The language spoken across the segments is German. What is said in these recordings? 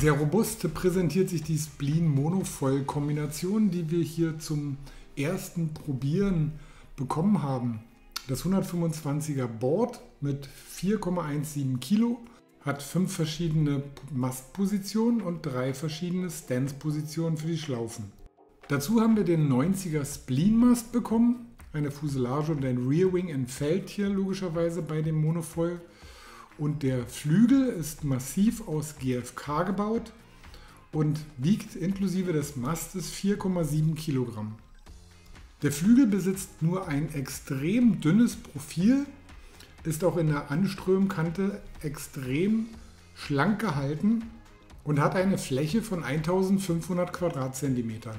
Sehr robust präsentiert sich die Spleen-Monofoil-Kombination, die wir hier zum ersten Probieren bekommen haben. Das 125er Board mit 4,17 Kilo hat 5 verschiedene Mastpositionen und 3 verschiedene Stance-Positionen für die Schlaufen. Dazu haben wir den 90er Spleen-Mast bekommen. Eine Fuselage und ein Rearwing entfällt hier logischerweise bei dem Monofoil. Und der Flügel ist massiv aus GFK gebaut und wiegt inklusive des Mastes 4,7 Kilogramm. Der Flügel besitzt nur ein extrem dünnes Profil, ist auch in der Anströmkante extrem schlank gehalten und hat eine Fläche von 1500 Quadratzentimetern.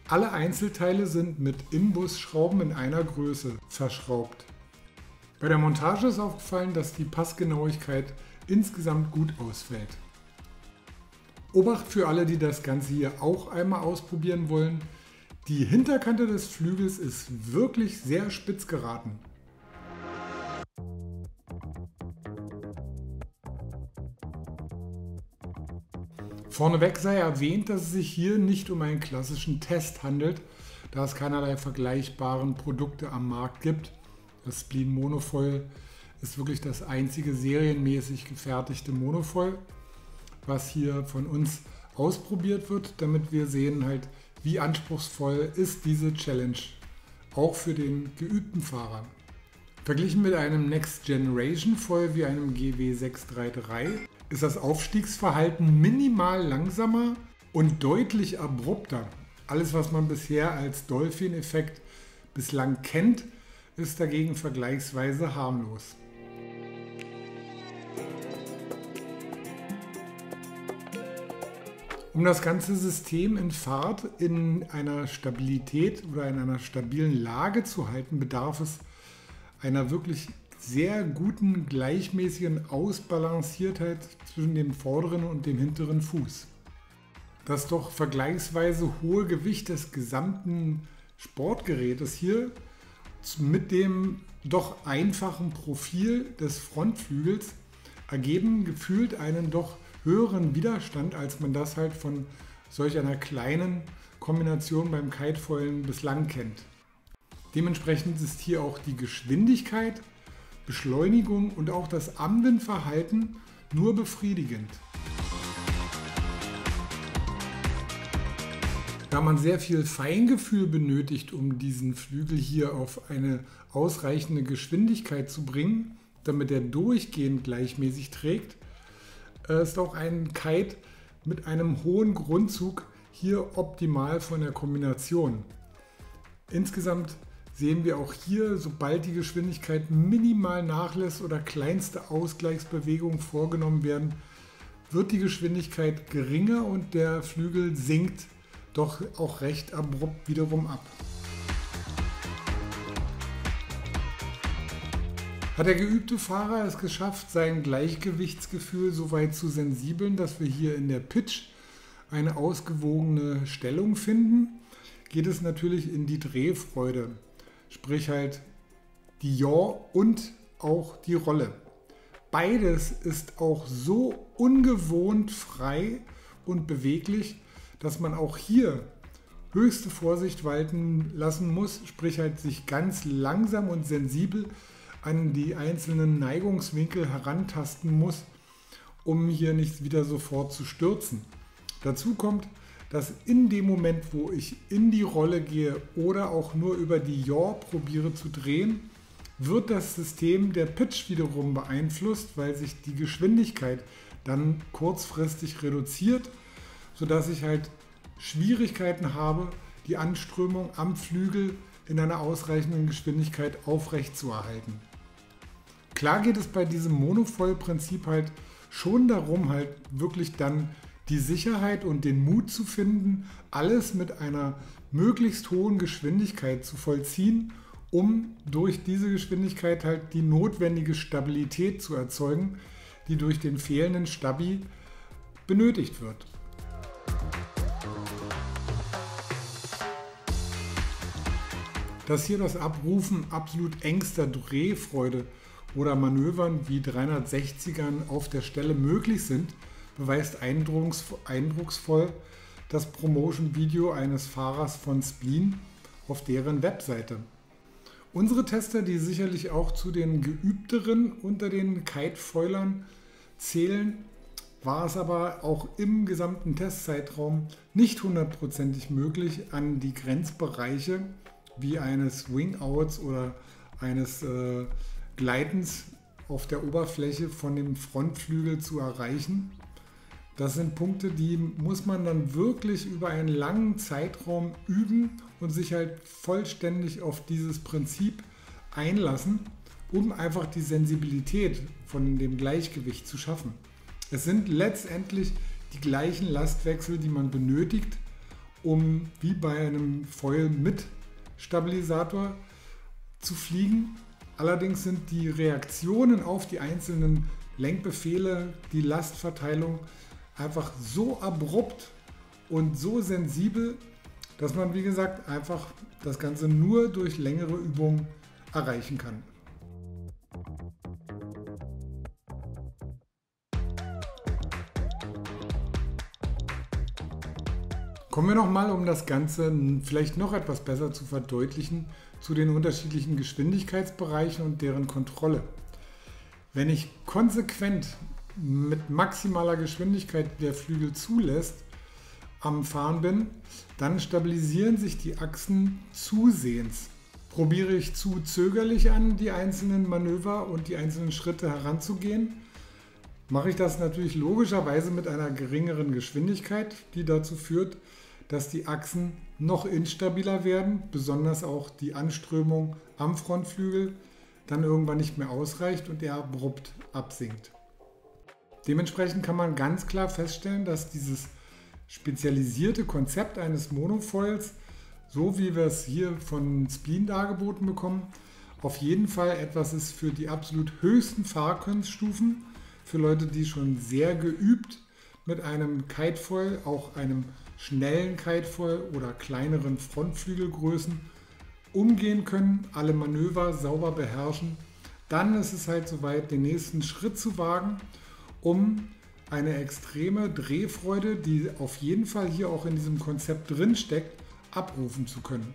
Alle Einzelteile sind mit Inbusschrauben in einer Größe verschraubt. Bei der Montage ist aufgefallen, dass die Passgenauigkeit insgesamt gut ausfällt. Obacht für alle, die das Ganze hier auch einmal ausprobieren wollen: Die Hinterkante des Flügels ist wirklich sehr spitz geraten. Vorneweg sei erwähnt, dass es sich hier nicht um einen klassischen Test handelt, da es keinerlei vergleichbaren Produkte am Markt gibt. Das Spleen Monofoil ist wirklich das einzige serienmäßig gefertigte Monofoil, was hier von uns ausprobiert wird, damit wir sehen halt, wie anspruchsvoll ist diese Challenge, auch für den geübten Fahrer. Verglichen mit einem Next Generation Foil wie einem GW633 ist das Aufstiegsverhalten minimal langsamer und deutlich abrupter. Alles, was man bisher als Dolphin-Effekt bislang kennt, ist dagegen vergleichsweise harmlos. Um das ganze System in Fahrt in einer Stabilität oder in einer stabilen Lage zu halten, bedarf es einer wirklich sehr guten, gleichmäßigen Ausbalanciertheit zwischen dem vorderen und dem hinteren Fuß. Das doch vergleichsweise hohe Gewicht des gesamten Sportgerätes hier mit dem doch einfachen Profil des Frontflügels ergeben gefühlt einen doch höheren Widerstand, als man das halt von solch einer kleinen Kombination beim Kitefoilen bislang kennt. Dementsprechend ist hier auch die Geschwindigkeit, Beschleunigung und auch das Anwendverhalten nur befriedigend. Da man sehr viel Feingefühl benötigt, um diesen Flügel hier auf eine ausreichende Geschwindigkeit zu bringen, damit er durchgehend gleichmäßig trägt, ist auch ein Kite mit einem hohen Grundzug hier optimal von der Kombination. Insgesamt sehen wir auch hier, sobald die Geschwindigkeit minimal nachlässt oder kleinste Ausgleichsbewegungen vorgenommen werden, wird die Geschwindigkeit geringer und der Flügel sinkt doch auch recht abrupt wiederum ab. Hat der geübte Fahrer es geschafft, sein Gleichgewichtsgefühl so weit zu sensibeln, dass wir hier in der Pitch eine ausgewogene Stellung finden, geht es natürlich in die Drehfreude, sprich halt die Yaw und auch die Rolle. Beides ist auch so ungewohnt frei und beweglich, dass man auch hier höchste Vorsicht walten lassen muss, sprich halt sich ganz langsam und sensibel an die einzelnen Neigungswinkel herantasten muss, um hier nicht wieder sofort zu stürzen. Dazu kommt, dass in dem Moment, wo ich in die Rolle gehe oder auch nur über die Yaw probiere zu drehen, wird das System der Pitch wiederum beeinflusst, weil sich die Geschwindigkeit dann kurzfristig reduziert, sodass ich halt Schwierigkeiten habe, die Anströmung am Flügel in einer ausreichenden Geschwindigkeit aufrecht zu erhalten. Klar geht es bei diesem Monofoil-Prinzip halt schon darum, halt wirklich dann die Sicherheit und den Mut zu finden, alles mit einer möglichst hohen Geschwindigkeit zu vollziehen, um durch diese Geschwindigkeit halt die notwendige Stabilität zu erzeugen, die durch den fehlenden Stabi benötigt wird. Dass hier das Abrufen absolut engster Drehfreude oder Manövern wie 360ern auf der Stelle möglich sind, beweist eindrucksvoll das Promotion-Video eines Fahrers von Spleen auf deren Webseite. Unsere Tester, die sicherlich auch zu den geübteren unter den Kitefoilern zählen, war es aber auch im gesamten Testzeitraum nicht hundertprozentig möglich, an die Grenzbereiche wie eines Wingouts oder eines Gleitens auf der Oberfläche von dem Frontflügel zu erreichen. Das sind Punkte, die muss man dann wirklich über einen langen Zeitraum üben und sich halt vollständig auf dieses Prinzip einlassen, um einfach die Sensibilität von dem Gleichgewicht zu schaffen. Es sind letztendlich die gleichen Lastwechsel, die man benötigt, um wie bei einem Foil mit Stabilisator zu fliegen. Allerdings sind die Reaktionen auf die einzelnen Lenkbefehle, die Lastverteilung einfach so abrupt und so sensibel, dass man, wie gesagt, einfach das Ganze nur durch längere Übungen erreichen kann. Kommen wir nochmal, um das Ganze vielleicht noch etwas besser zu verdeutlichen, zu den unterschiedlichen Geschwindigkeitsbereichen und deren Kontrolle. Wenn ich konsequent mit maximaler Geschwindigkeit, die der Flügel zulässt, am Fahren bin, dann stabilisieren sich die Achsen zusehends. Probiere ich zu zögerlich an die einzelnen Manöver und die einzelnen Schritte heranzugehen, mache ich das natürlich logischerweise mit einer geringeren Geschwindigkeit, die dazu führt, dass die Achsen noch instabiler werden, besonders auch die Anströmung am Frontflügel dann irgendwann nicht mehr ausreicht und er abrupt absinkt. Dementsprechend kann man ganz klar feststellen, dass dieses spezialisierte Konzept eines Monofoils, so wie wir es hier von Spleen dargeboten bekommen, auf jeden Fall etwas ist für die absolut höchsten Fahrkunststufen, für Leute, die schon sehr geübt mit einem Kitefoil, auch einem schnellen Kitefoil oder kleineren Frontflügelgrößen umgehen können, alle Manöver sauber beherrschen. Dann ist es halt soweit, den nächsten Schritt zu wagen, um eine extreme Drehfreude, die auf jeden Fall hier auch in diesem Konzept drin steckt, abrufen zu können.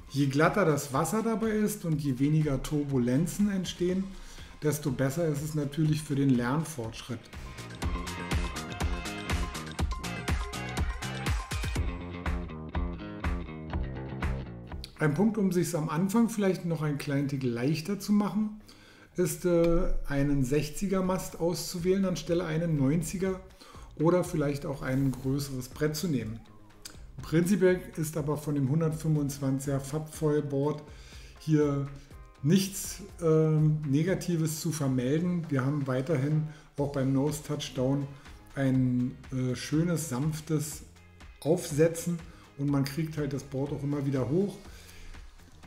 Je glatter das Wasser dabei ist und je weniger Turbulenzen entstehen, desto besser ist es natürlich für den Lernfortschritt. Ein Punkt, um es sich am Anfang vielleicht noch einen kleinen Tick leichter zu machen, ist einen 60er Mast auszuwählen anstelle einen 90er oder vielleicht auch ein größeres Brett zu nehmen. Prinzipiell ist aber von dem 125er Fabfoil Board hier nichts Negatives zu vermelden. Wir haben weiterhin auch beim Nose Touchdown ein schönes, sanftes Aufsetzen und man kriegt halt das Board auch immer wieder hoch.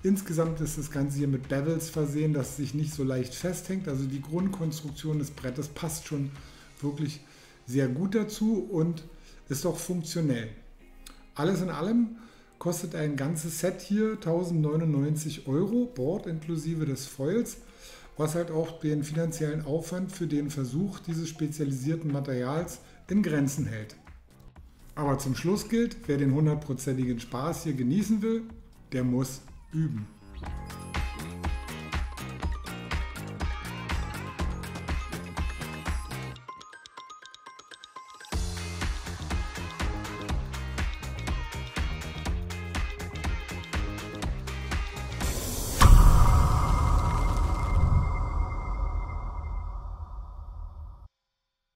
Insgesamt ist das Ganze hier mit Bevels versehen, dass es sich nicht so leicht festhängt. Also die Grundkonstruktion des Brettes passt schon wirklich sehr gut dazu und ist auch funktionell. Alles in allem kostet ein ganzes Set hier 1099 €, Board inklusive des Foils, was halt auch den finanziellen Aufwand für den Versuch dieses spezialisierten Materials in Grenzen hält. Aber zum Schluss gilt, wer den 100%igen Spaß hier genießen will, der muss üben.